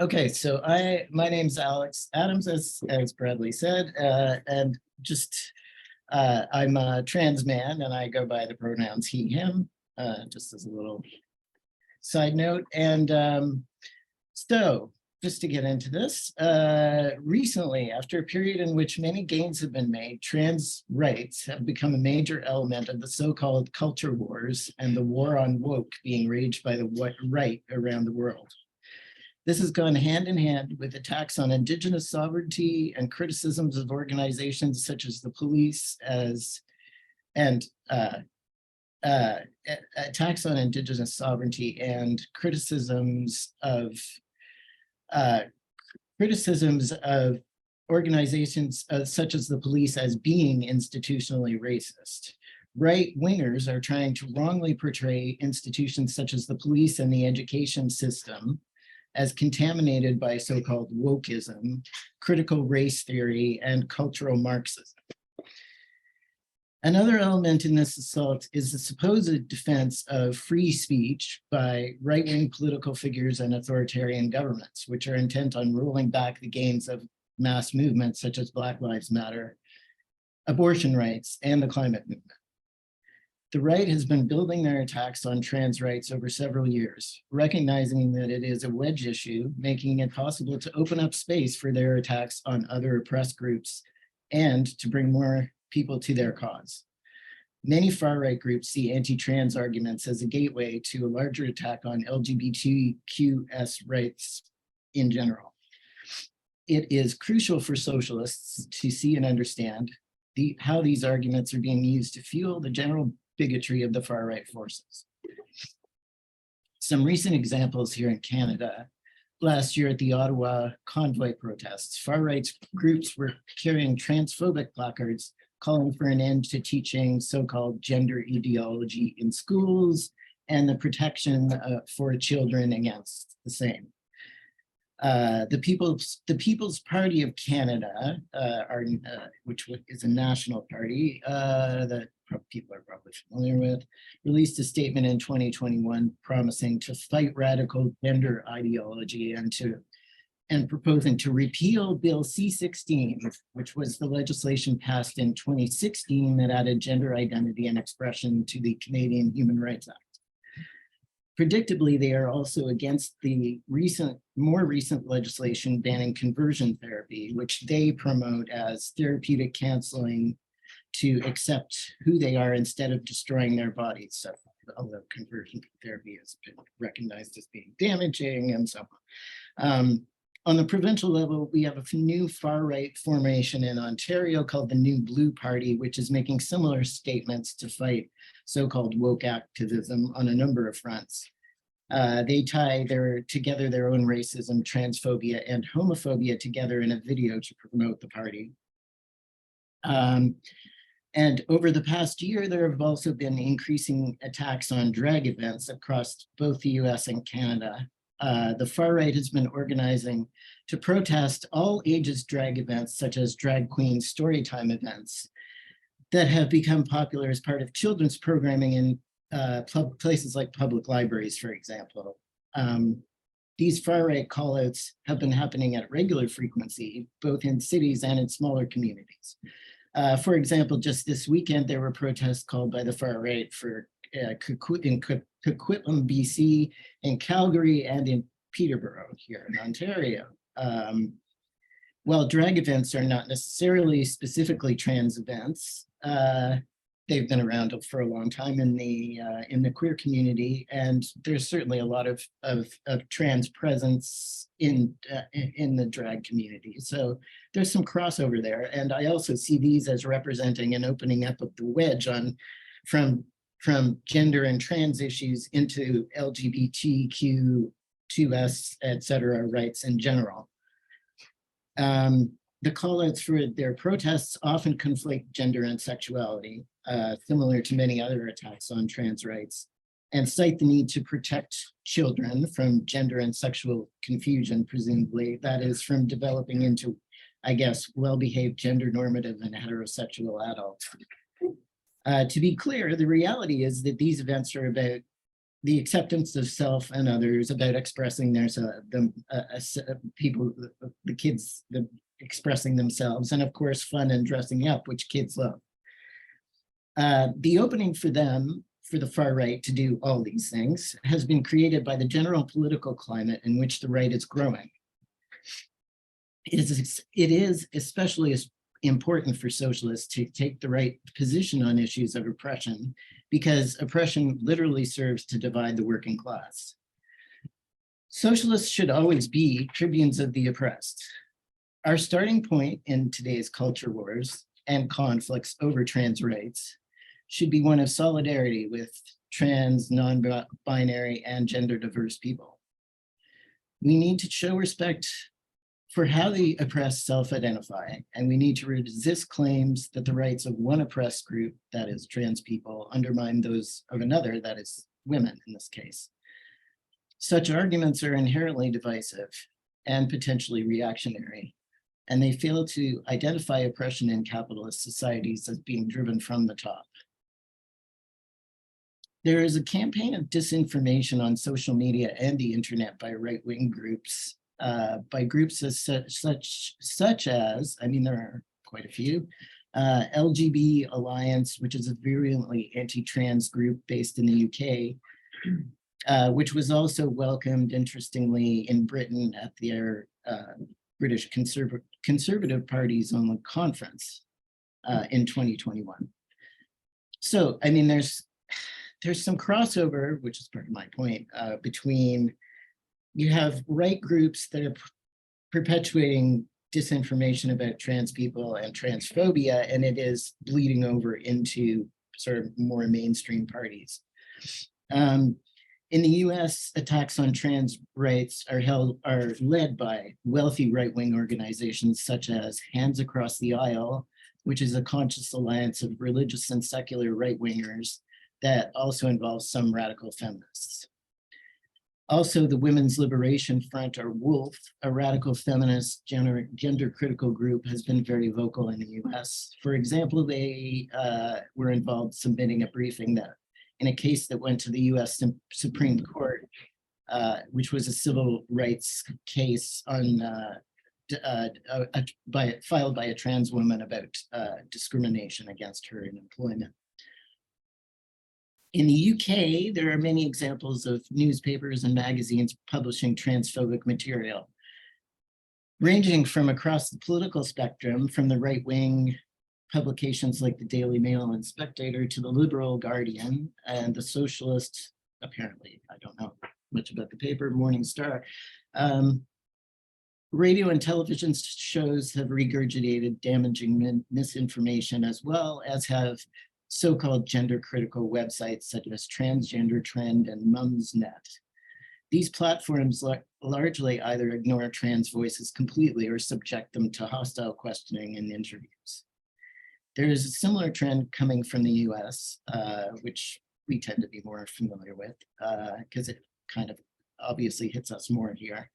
Okay, so my name's Alex Adams, as Bradley said, and just I'm a trans man, and I go by the pronouns he, him, just as a little side note. And so, just to get into this, recently, after a period in which many gains have been made, trans rights have become a major element of the so-called culture wars and the war on woke being waged by the right around the world. This has gone hand in hand with attacks on Indigenous sovereignty and criticisms of organizations such as the police and attacks on Indigenous sovereignty and criticisms of organizations such as the police as being institutionally racist. Right-wingers are trying to wrongly portray institutions such as the police and the education system as contaminated by so-called wokeism, critical race theory, and cultural Marxism. Another element in this assault is the supposed defense of free speech by right-wing political figures and authoritarian governments, which are intent on rolling back the gains of mass movements such as Black Lives Matter, abortion rights, and the climate movement. The right has been building their attacks on trans rights over several years, recognizing that it is a wedge issue, making it possible to open up space for their attacks on other oppressed groups and to bring more people to their cause. Many far-right groups see anti-trans arguments as a gateway to a larger attack on LGBTQS rights in general. It is crucial for socialists to see and understand how these arguments are being used to fuel the general bigotry of the far-right forces. Some recent examples here in Canada. Last year at the Ottawa convoy protests, far-right groups were carrying transphobic placards calling for an end to teaching so-called gender ideology in schools and the protection for children against the same. The People's Party of Canada, which is a national party that people are probably familiar with, released a statement in 2021 promising to fight radical gender ideology and proposing to repeal Bill C-16, which was the legislation passed in 2016 that added gender identity and expression to the Canadian Human Rights Act. Predictably, they are also against the more recent legislation banning conversion therapy, which they promote as therapeutic counseling to accept who they are instead of destroying their bodies. So, although conversion therapy has been recognized as being damaging and so on. On the provincial level, we have a new far-right formation in Ontario called the New Blue Party, which is making similar statements to fight so-called woke activism on a number of fronts. They tie together their own racism, transphobia, and homophobia together in a video to promote the party. And over the past year, there have also been increasing attacks on drag events across both the US and Canada. The far right has been organizing to protest all ages drag events, such as drag queen storytime events that have become popular as part of children's programming in places like public libraries, for example. These far right callouts have been happening at regular frequency, both in cities and in smaller communities. For example, just this weekend, there were protests called by the far right for in Coquitlam, BC, in Calgary, and in Peterborough here in Ontario. While drag events are not necessarily specifically trans events, they've been around for a long time in the queer community, and there's certainly a lot of trans presence in the drag community. So there's some crossover there, and I also see these as representing an opening up of the wedge from gender and trans issues into LGBTQ2S, et cetera, rights in general. The callouts for their protests often conflate gender and sexuality, similar to many other attacks on trans rights, and cite the need to protect children from gender and sexual confusion, presumably, that is, from developing into, I guess, well-behaved gender normative and heterosexual adults. To be clear, the reality is that these events are about the acceptance of self and others, about expressing their people, the kids, expressing themselves, and of course, fun and dressing up, which kids love. The opening for them, for the far right to do all these things, has been created by the general political climate in which the right is growing. It is especially important for socialists to take the right position on issues of oppression, because oppression literally serves to divide the working class. Socialists should always be tribunes of the oppressed. Our starting point in today's culture wars and conflicts over trans rights should be one of solidarity with trans, non-binary, and gender diverse people. We need to show respect for how the oppressed self-identify, and we need to resist claims that the rights of one oppressed group, that is trans people, undermine those of another, that is women in this case. Such arguments are inherently divisive and potentially reactionary, and they fail to identify oppression in capitalist societies as being driven from the top. There is a campaign of disinformation on social media and the internet by right-wing groups, by groups as such as, I mean, there are quite a few, LGBT Alliance, which is a virulently anti-trans group based in the UK, which was also welcomed, interestingly, in Britain at their British Conservative Party's on the conference in 2021. So, I mean, there's some crossover, which is part of my point, between, you have right groups that are perpetuating disinformation about trans people and transphobia, and it is bleeding over into sort of more mainstream parties. In the US, attacks on trans rights are led by wealthy right-wing organizations such as Hands Across the Aisle, which is a conscious alliance of religious and secular right-wingers that also involves some radical feminists. Also, the Women's Liberation Front, or WOLF, a radical feminist gender critical group, has been very vocal in the US. For example, they were involved submitting a briefing that in a case that went to the US Supreme Court, which was a civil rights case on filed by a trans woman about discrimination against her in employment. In the UK, there are many examples of newspapers and magazines publishing transphobic material, ranging from across the political spectrum, from the right-wing publications like the Daily Mail and Spectator to the liberal Guardian and the socialist, apparently, I don't know much about the paper, Morning Star. Radio and television shows have regurgitated damaging misinformation, as well as have so-called gender critical websites such as Transgender Trend and Mumsnet. These platforms largely either ignore trans voices completely or subject them to hostile questioning and interviews. There is a similar trend coming from the US, which we tend to be more familiar with because it kind of obviously hits us more here.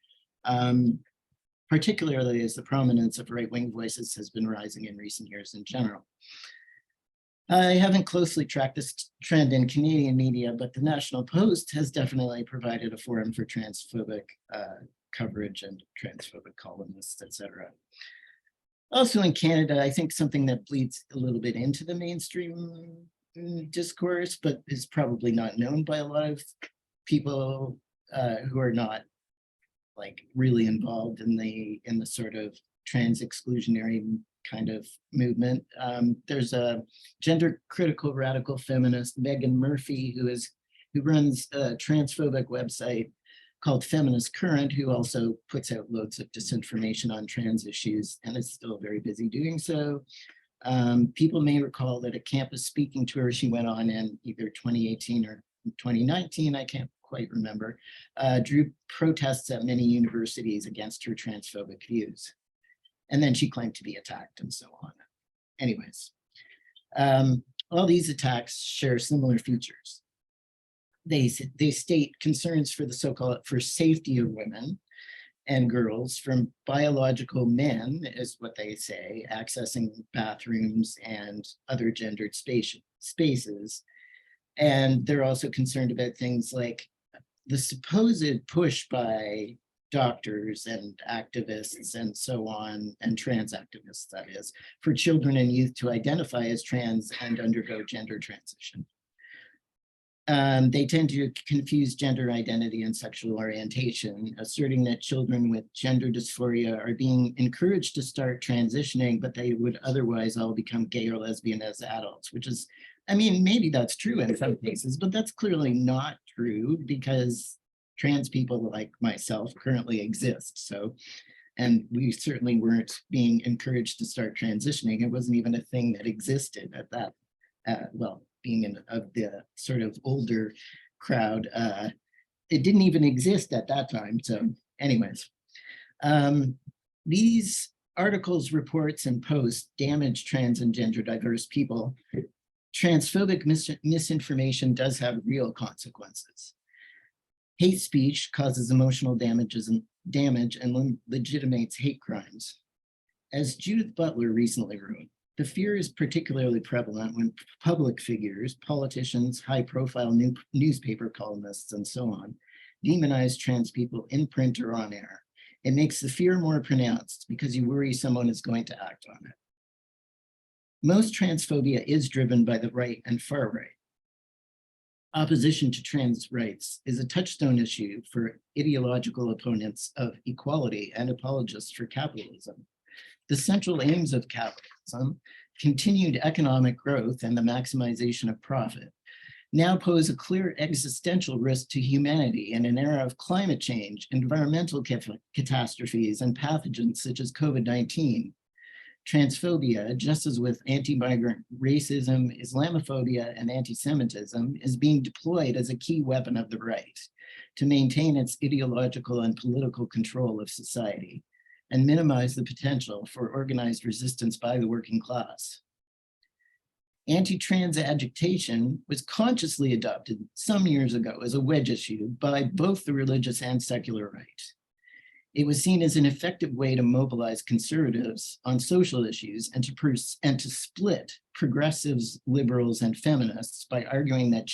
Particularly as the prominence of right-wing voices has been rising in recent years in general. I haven't closely tracked this trend in Canadian media, but the National Post has definitely provided a forum for transphobic coverage and transphobic columnists, etc. Also in Canada, I think something that bleeds a little bit into the mainstream discourse, but is probably not known by a lot of people who are not like really involved in the sort of trans exclusionary kind of movement. There's a gender critical radical feminist, Megan Murphy, who runs a transphobic website called Feminist Current, who also puts out loads of disinformation on trans issues and is still very busy doing so. People may recall that a campus speaking tour she went on in either 2018 or 2019, I can't quite remember, drew protests at many universities against her transphobic views. And then she claimed to be attacked and so on. Anyways, all these attacks share similar features. They state concerns for the so-called safety of women and girls from biological men, is what they say, accessing bathrooms and other gendered spaces, And they're also concerned about things like the supposed push by doctors and activists and so on, and trans activists, that is, for children and youth to identify as trans and undergo gender transition. They tend to confuse gender identity and sexual orientation, asserting that children with gender dysphoria are being encouraged to start transitioning, but they would otherwise all become gay or lesbian as adults, which is, I mean, maybe that's true in some cases, but that's clearly not true because trans people like myself currently exist. So, and we certainly weren't being encouraged to start transitioning. It wasn't even a thing that existed at that, well, being of the sort of older crowd, it didn't even exist at that time. So anyways, these articles, reports, and posts damage trans and gender diverse people. Transphobic misinformation does have real consequences. Hate speech causes emotional damage and legitimates hate crimes. As Judith Butler recently wrote, the fear is particularly prevalent when public figures, politicians, high-profile newspaper columnists, and so on, demonize trans people in print or on air. It makes the fear more pronounced because you worry someone is going to act on it. Most transphobia is driven by the right and far right. Opposition to trans rights is a touchstone issue for ideological opponents of equality and apologists for capitalism. The central aims of capitalism, continued economic growth and the maximization of profit, now pose a clear existential risk to humanity in an era of climate change, environmental catastrophes, and pathogens such as COVID-19. Transphobia, just as with anti-migrant racism, Islamophobia, and anti-Semitism, is being deployed as a key weapon of the right to maintain its ideological and political control of society and minimize the potential for organized resistance by the working class. Anti-trans agitation was consciously adopted some years ago as a wedge issue by both the religious and secular right. It was seen as an effective way to mobilize conservatives on social issues and to split progressives, liberals, and feminists by arguing that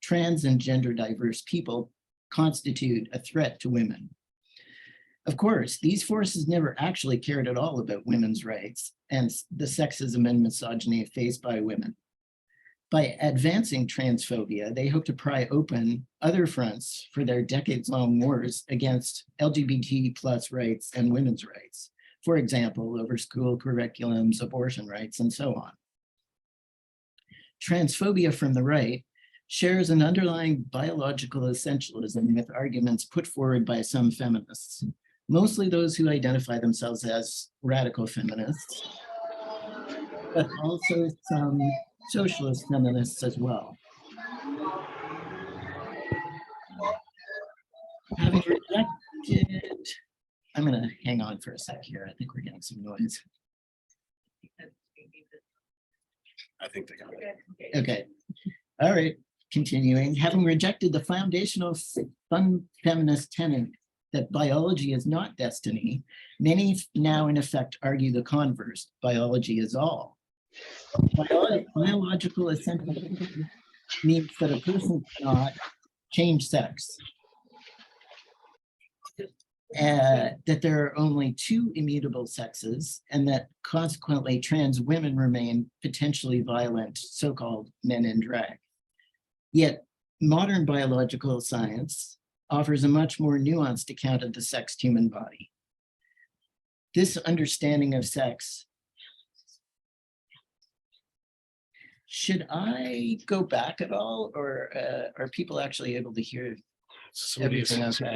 trans and gender diverse people constitute a threat to women. Of course, these forces never actually cared at all about women's rights and the sexism and misogyny faced by women. By advancing transphobia, they hope to pry open other fronts for their decades-long wars against LGBT+ rights and women's rights, for example, over school curriculums, abortion rights, and so on. Transphobia from the right shares an underlying biological essentialism with arguments put forward by some feminists, mostly those who identify themselves as radical feminists, but also some socialist feminists as well. Having rejected, I'm going to hang on for a sec here. I think we're getting some noise. I think they got it. Okay. All right. Continuing. Having rejected the foundational feminist tenet that biology is not destiny, many now in effect argue the converse: biology is all. Biological essentialism means that a person cannot change sex, that there are only two immutable sexes, and that consequently trans women remain potentially violent, so-called men in drag. Yet modern biological science offers a much more nuanced account of the sexed human body. This understanding of sex, should I go back at all, or are people actually able to hear everything okay?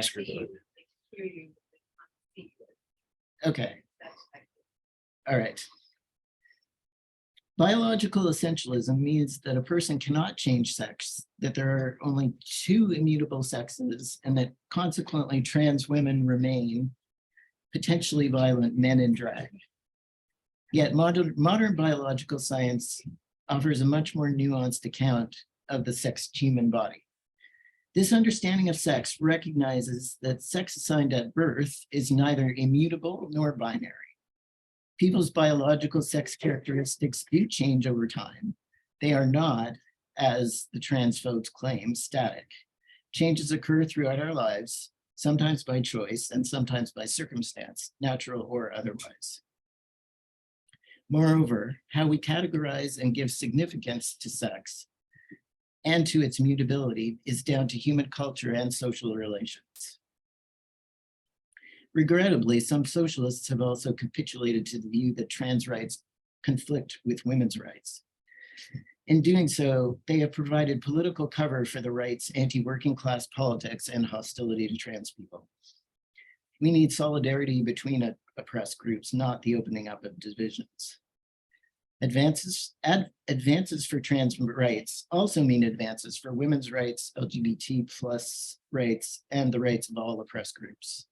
Okay. All right. Biological essentialism means that a person cannot change sex, that there are only two immutable sexes, and that consequently trans women remain potentially violent men in drag. Yet modern biological science offers a much more nuanced account of the sexed human body. This understanding of sex recognizes that sex assigned at birth is neither immutable nor binary. People's biological sex characteristics do change over time. They are not, as the trans folks claim, static. Changes occur throughout our lives, sometimes by choice and sometimes by circumstance, natural or otherwise. Moreover, how we categorize and give significance to sex and to its mutability is down to human culture and social relations. Regrettably, some socialists have also capitulated to the view that trans rights conflict with women's rights. In doing so, they have provided political cover for the right's anti-working class politics and hostility to trans people. We need solidarity between oppressed groups, not the opening up of divisions. Advances for trans rights also mean advances for women's rights, LGBT+ rights, and the rights of all oppressed groups.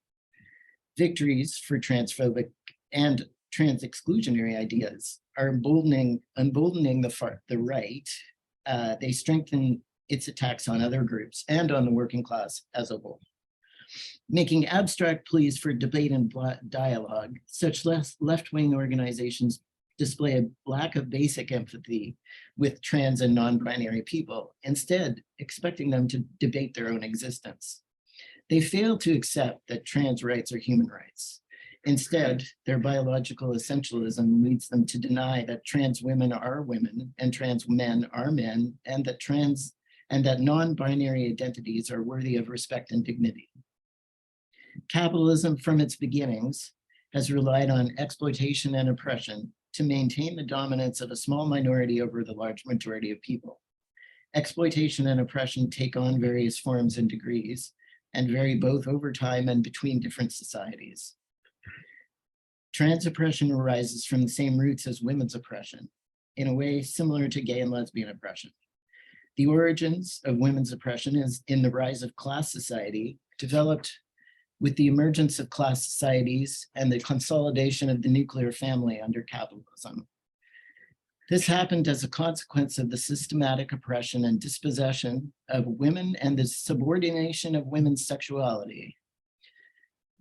Victories for transphobic and trans exclusionary ideas are emboldening the right. They strengthen its attacks on other groups and on the working class as a whole. Making abstract pleas for debate and dialogue, such left-wing organizations display a lack of basic empathy with trans and non-binary people, instead expecting them to debate their own existence. They fail to accept that trans rights are human rights. Instead, their biological essentialism leads them to deny that trans women are women and trans men are men, and that non-binary identities are worthy of respect and dignity. Capitalism from its beginnings has relied on exploitation and oppression to maintain the dominance of a small minority over the large majority of people. Exploitation and oppression take on various forms and degrees and vary both over time and between different societies. Trans oppression arises from the same roots as women's oppression, in a way similar to gay and lesbian oppression. The origins of women's oppression is in the rise of class society, developed with the emergence of class societies and the consolidation of the nuclear family under capitalism. This happened as a consequence of the systematic oppression and dispossession of women and the subordination of women's sexuality.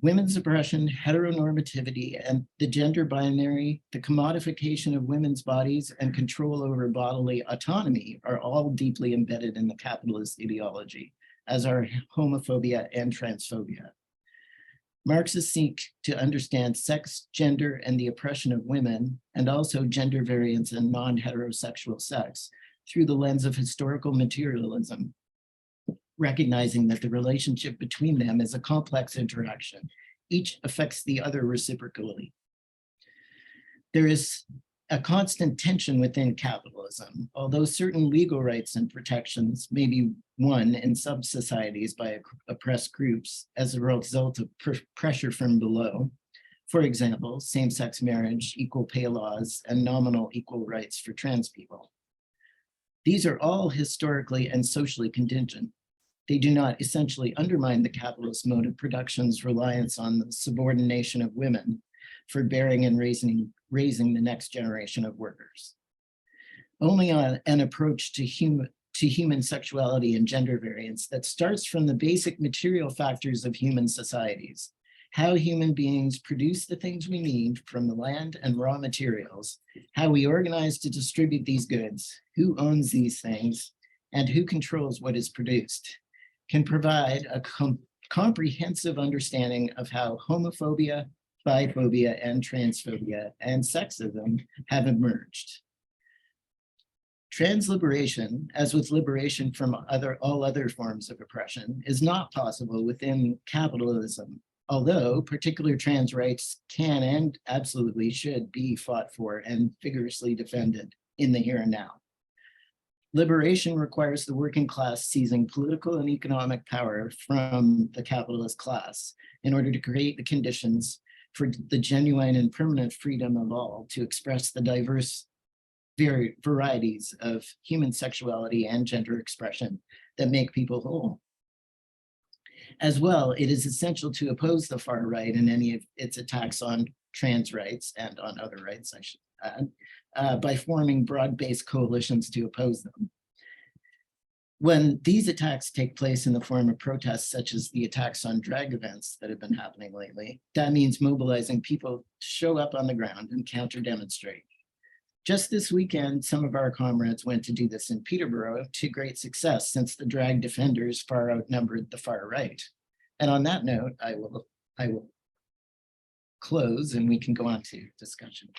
Women's oppression, heteronormativity, and the gender binary, the commodification of women's bodies, and control over bodily autonomy are all deeply embedded in the capitalist ideology, as are homophobia and transphobia. Marxists seek to understand sex, gender, and the oppression of women, and also gender variance and non-heterosexual sex through the lens of historical materialism, recognizing that the relationship between them is a complex interaction. Each affects the other reciprocally. There is a constant tension within capitalism, although certain legal rights and protections may be won in some societies by oppressed groups as a result of pressure from below. For example, same-sex marriage, equal pay laws, and nominal equal rights for trans people. These are all historically and socially contingent. They do not essentially undermine the capitalist mode of production's reliance on the subordination of women for bearing and raising the next generation of workers. Only on an approach to human sexuality and gender variance that starts from the basic material factors of human societies, how human beings produce the things we need from the land and raw materials, how we organize to distribute these goods, who owns these things, and who controls what is produced, can provide a comprehensive understanding of how homophobia, biphobia, and transphobia and sexism have emerged. Trans liberation, as with liberation from all other forms of oppression, is not possible within capitalism, although particular trans rights can and absolutely should be fought for and vigorously defended in the here and now. Liberation requires the working class seizing political and economic power from the capitalist class in order to create the conditions for the genuine and permanent freedom of all to express the diverse varieties of human sexuality and gender expression that make people whole. As well, it is essential to oppose the far right in any of its attacks on trans rights and on other rights, I should add, by forming broad-based coalitions to oppose them. When these attacks take place in the form of protests, such as the attacks on drag events that have been happening lately, that means mobilizing people to show up on the ground and counter-demonstrate. Just this weekend, some of our comrades went to do this in Peterborough to great success, since the drag defenders far outnumbered the far right. And on that note, I will close and we can go on to discussion.